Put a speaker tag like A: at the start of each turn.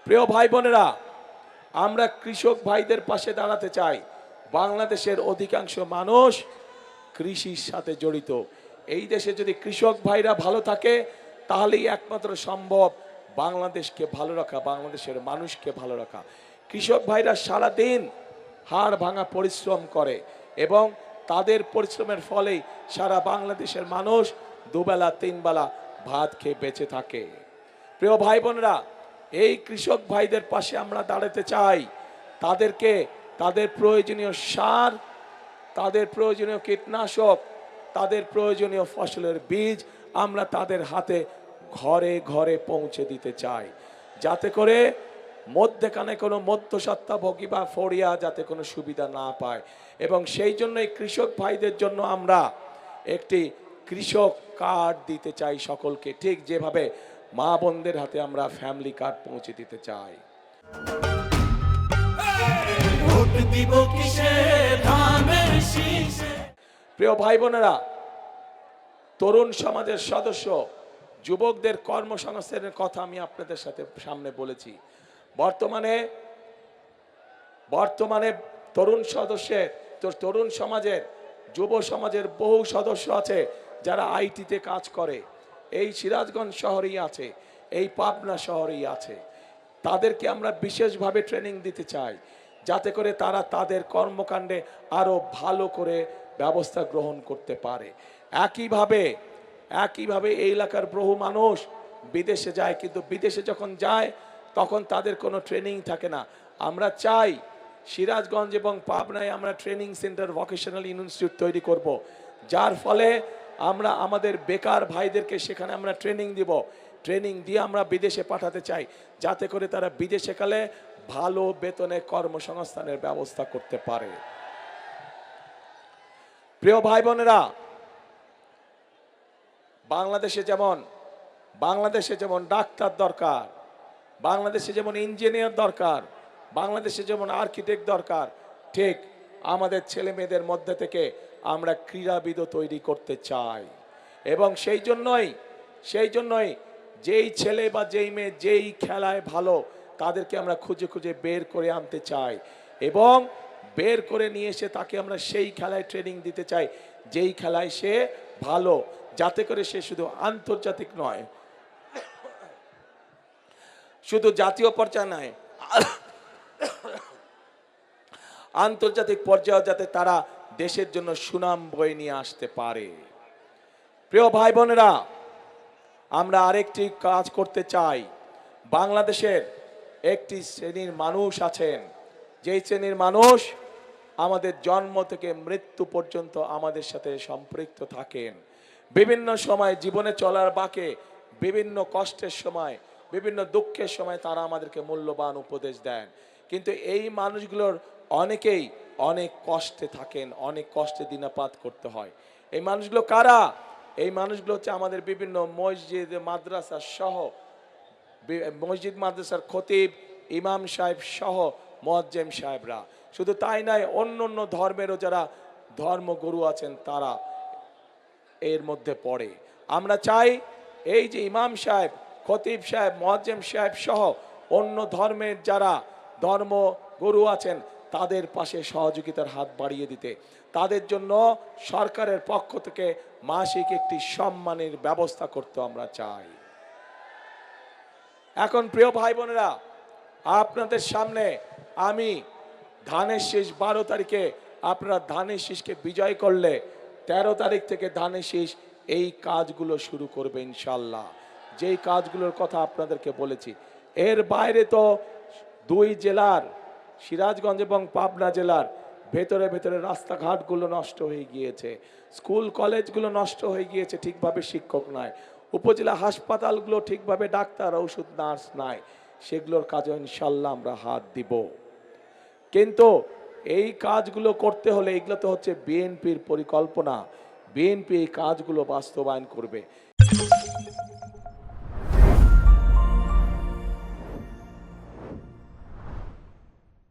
A: প্রিয় ভাই বোনেরা, আমরা কৃষক ভাইদের পাশে দাঁড়াতে চাই। বাংলাদেশের অধিকাংশ মানুষ কৃষির সাথে জড়িত। এই দেশে যদি কৃষক ভাইরা ভালো থাকে, তাহলেই একমাত্র সম্ভব বাংলাদেশকে ভালো রাখা, বাংলাদেশের মানুষকে ভালো রাখা। কৃষক ভাইরা সারাদিন হাড় ভাঙা পরিশ্রম করে এবং তাদের পরিশ্রমের ফলেই সারা বাংলাদেশের মানুষ দুবেলা তিনবেলা ভাত খেয়ে বেঁচে থাকে। প্রিয় ভাই বোনেরা, এই কৃষক ভাইদের পাশে আমরা দাঁড়াতে চাই। তাদেরকে তাদের প্রয়োজনীয় সার, তাদের প্রয়োজনীয় কীটনাশক, তাদের প্রয়োজনীয় ফসলের বীজ আমরা তাদের হাতে ঘরে ঘরে পৌঁছে দিতে চাই, যাতে করে মধ্যেখানে কোনো মধ্যস্বত্বভোগী বা ফড়িয়া যাতে কোনো সুবিধা না পায়। এবং সেই জন্যই কৃষক ভাইদের জন্য আমরা একটি কৃষক কার্ড দিতে চাই সকলকে, ঠিক যেভাবে মা বোনদের হাতে আমরা ফ্যামিলি কার্ড পৌঁছে দিতে চাই। প্রিয় ভাই বোনেরা, তরুণ সমাজের সদস্য যুবকদের কর্মসংস্থানের কথা আমি আপনাদের সামনে বলেছি। বর্তমানে তরুণ সমাজের, যুব সমাজের বহু সদস্য আছে যারা আইটিতে কাজ করে। এই সিরাজগঞ্জ শহরেই আছে, এই পাবনা শহরেই আছে। তাদেরকে আমরা বিশেষভাবে ট্রেনিং দিতে চাই, যাতে করে তারা তাদের কর্মকাণ্ডে আরো ভালো করে ব্যবস্থা গ্রহণ করতে পারে। একইভাবে এই এলাকার বহু মানুষ বিদেশে যায়, কিন্তু বিদেশে যখন যায় তখন তাদের কোনো ট্রেনিং থাকে না। আমরা চাই সিরাজগঞ্জ এবং পাবনায় আমরা ট্রেনিং সেন্টার, ভোকেশনাল ইনস্টিটিউট তৈরি করব, যার ফলে আমরা আমাদের বেকার ভাইদেরকে সেখানে আমরা ট্রেনিং দিব। ট্রেনিং দিয়ে আমরা বিদেশে পাঠাতে চাই, যাতে করে তারা বিদেশে গেলে ভালো বেতনে কর্মসংস্থানের ব্যবস্থা করতে পারে। প্রিয় ভাই বোনেরা, বাংলাদেশে যেমন ডাক্তার দরকার, বাংলাদেশে যেমন ইঞ্জিনিয়ার দরকার, বাংলাদেশে যেমন আর্কিটেক্ট দরকার, ঠিক আমাদের ছেলে মেয়েদের মধ্যে থেকে আমরা ক্রীড়াবিদও তৈরি করতে চাই। এবং সেই জন্যই যেই ছেলে বা যেই মেয়ে যেই খেলায় ভালো, তাদেরকে আমরা খুঁজে খুঁজে বের করে আনতে চাই এবং বের করে নিয়ে এসে তাকে আমরা সেই খেলায় ট্রেনিং দিতে চাই যেই খেলায় সে ভালো, যাতে করে সে শুধু আন্তর্জাতিক নয়, শুধু জাতীয় পর্যায়ে নয়, আন্তর্জাতিক পর্যায়ে যাতে তারা দেশের জন্য সুনাম বয়ে নিয়ে আসতে পারে। প্রিয় ভাই বোনেরা, আমরা আরেকটি কাজ করতে চাই। বাংলাদেশের একটি শ্রেণীর মানুষ আছেন, যেই শ্রেণীর মানুষ আমাদের জন্ম থেকে মৃত্যু পর্যন্ত আমাদের সাথে সম্পৃক্ত থাকেন। বিভিন্ন সময় জীবনে চলার বাঁকে, বিভিন্ন কষ্টের সময়, বিভিন্ন দুঃখের সময় তারা আমাদেরকে মূল্যবান উপদেশ দেন। কিন্তু এই মানুষগুলোর অনেকেই অনেক কষ্টে থাকেন, অনেক কষ্টে দিনাপাত করতে হয়। এই মানুষগুলো কারা? এই মানুষগুলো হচ্ছে আমাদের বিভিন্ন মসজিদ মাদ্রাসা সহ, মসজিদ মাদ্রাসার খতিব, ইমাম সাহেব সহ মুয়াজ্জিম সাহেবরা। শুধু তাই নয়, অন্য ধর্মেরও যারা ধর্মগুরু আছেন তারা এর মধ্যে পড়ে। আমরা চাই এই যে ইমাম সাহেব, খতিব সাহেব, মুয়াজ্জিম সাহেব সহ অন্য ধর্মের যারা ধর্মগুরু আছেন তাদের পাশে সহযোগিতার হাত বাড়িয়ে দিতে। তাদের জন্য সরকারের পক্ষ থেকে মাসিক একটি সম্মানের ব্যবস্থা করতে আমরা চাই। এখন প্রিয় ভাই বোনেরা, আপনাদের সামনে আমি ধানের শীষ 12 তারিখে, আপনারা ধানের শীষকে বিজয় করলে 13 তারিখ থেকে ধানের শীষ এই কাজগুলো শুরু করবে ইনশাল্লাহ, যেই কাজগুলোর কথা আপনাদেরকে বলেছি। এর বাইরে তো দুই জেলার, সিরাজগঞ্জ এবং পাবনা জেলার ভেতরে রাস্তাঘাটগুলো নষ্ট হয়ে গিয়েছে, স্কুল কলেজগুলো নষ্ট হয়ে গিয়েছে, ঠিকভাবে শিক্ষক নাই, উপজেলা হাসপাতালগুলো ঠিকভাবে ডাক্তার, ওষুধ, নার্স নাই। সেগুলোর কাজে ইনশাল্লাহ আমরা হাত দিব। কিন্তু এই কাজগুলো করতে হলে, এগুলো তো হচ্ছে বিএনপির পরিকল্পনা, বিএনপি এই কাজগুলো বাস্তবায়ন করবে।